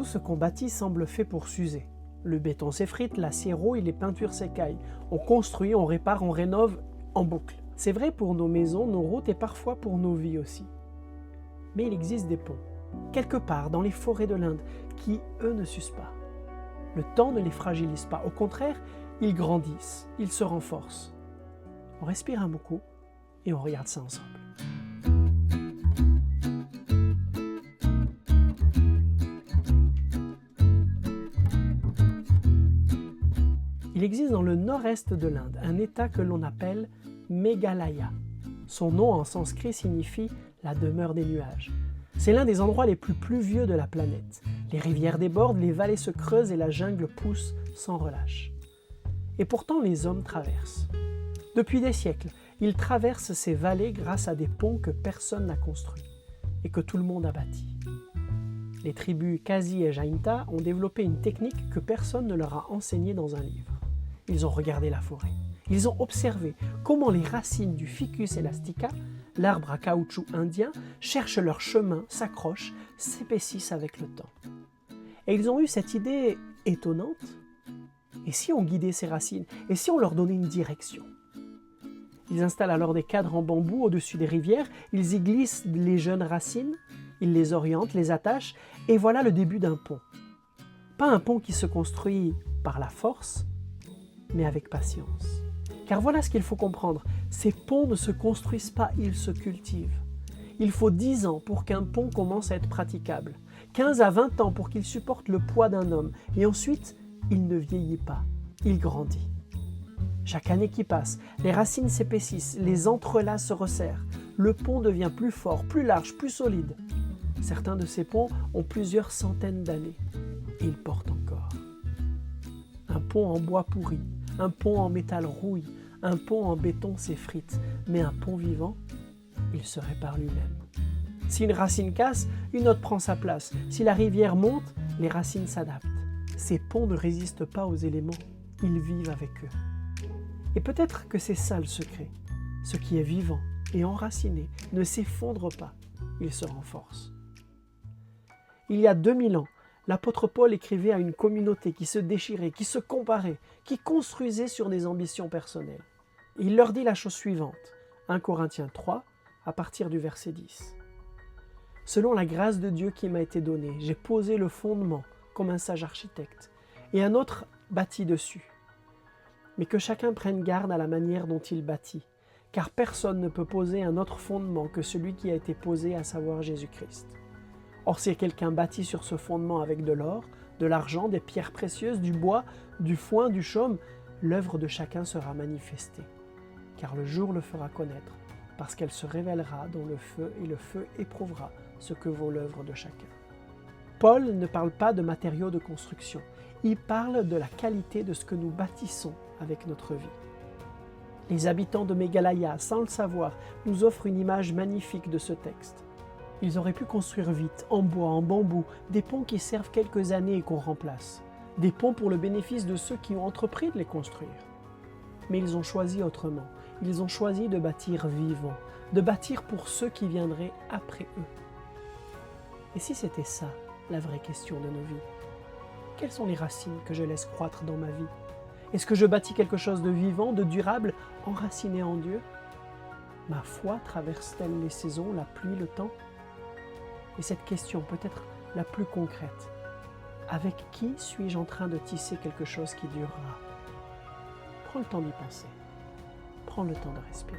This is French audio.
Tout ce qu'on bâtit semble fait pour s'user. Le béton s'effrite, l'acier rouille, les peintures s'écaillent. On construit, on répare, on rénove en boucle. C'est vrai pour nos maisons, nos routes et parfois pour nos vies aussi. Mais il existe des ponts, quelque part dans les forêts de l'Inde, qui, eux, ne s'usent pas. Le temps ne les fragilise pas. Au contraire, ils grandissent, ils se renforcent. On respire un bon coup et on regarde ça ensemble. Il existe dans le nord-est de l'Inde un état que l'on appelle Meghalaya. Son nom en sanskrit signifie « la demeure des nuages ». C'est l'un des endroits les plus pluvieux de la planète. Les rivières débordent, les vallées se creusent et la jungle pousse sans relâche. Et pourtant les hommes traversent. Depuis des siècles, ils traversent ces vallées grâce à des ponts que personne n'a construits et que tout le monde a bâtis. Les tribus Khasi et Jainta ont développé une technique que personne ne leur a enseignée dans un livre. Ils ont regardé la forêt. Ils ont observé comment les racines du Ficus elastica, l'arbre à caoutchouc indien, cherchent leur chemin, s'accrochent, s'épaississent avec le temps. Et ils ont eu cette idée étonnante. Et si on guidait ces racines? Et si on leur donnait une direction? Ils installent alors des cadres en bambou au-dessus des rivières, ils y glissent les jeunes racines, ils les orientent, les attachent, et voilà le début d'un pont. Pas un pont qui se construit par la force, mais avec patience. Car voilà ce qu'il faut comprendre, ces ponts ne se construisent pas, ils se cultivent. Il faut 10 ans pour qu'un pont commence à être praticable, 15 à 20 ans pour qu'il supporte le poids d'un homme, et ensuite, il ne vieillit pas, il grandit. Chaque année qui passe, les racines s'épaississent, les entrelacs se resserrent, le pont devient plus fort, plus large, plus solide. Certains de ces ponts ont plusieurs centaines d'années, et ils portent encore. Un pont en bois pourri, un pont en métal rouille, un pont en béton s'effrite, mais un pont vivant, il se répare lui-même. Si une racine casse, une autre prend sa place. Si la rivière monte, les racines s'adaptent. Ces ponts ne résistent pas aux éléments, ils vivent avec eux. Et peut-être que c'est ça le secret. Ce qui est vivant et enraciné ne s'effondre pas, il se renforce. Il y a 2000 ans, l'apôtre Paul écrivait à une communauté qui se déchirait, qui se comparait, qui construisait sur des ambitions personnelles. Il leur dit la chose suivante, 1 Corinthiens 3, à partir du verset 10. « Selon la grâce de Dieu qui m'a été donnée, j'ai posé le fondement comme un sage architecte, et un autre bâtit dessus. Mais que chacun prenne garde à la manière dont il bâtit, car personne ne peut poser un autre fondement que celui qui a été posé, à savoir Jésus-Christ. Or, si quelqu'un bâtit sur ce fondement avec de l'or, de l'argent, des pierres précieuses, du bois, du foin, du chaume, l'œuvre de chacun sera manifestée, car le jour le fera connaître, parce qu'elle se révélera dans le feu, et le feu éprouvera ce que vaut l'œuvre de chacun. » Paul ne parle pas de matériaux de construction, il parle de la qualité de ce que nous bâtissons avec notre vie. Les habitants de Meghalaya, sans le savoir, nous offrent une image magnifique de ce texte. Ils auraient pu construire vite, en bois, en bambou, des ponts qui servent quelques années et qu'on remplace. Des ponts pour le bénéfice de ceux qui ont entrepris de les construire. Mais ils ont choisi autrement. Ils ont choisi de bâtir vivant, de bâtir pour ceux qui viendraient après eux. Et si c'était ça, la vraie question de nos vies? Quelles sont les racines que je laisse croître dans ma vie? Est-ce que je bâtis quelque chose de vivant, de durable, enraciné en Dieu? Ma foi traverse-t-elle les saisons, la pluie, le temps? Et cette question peut-être la plus concrète, avec qui suis-je en train de tisser quelque chose qui durera? Prends le temps d'y penser. Prends le temps de respirer.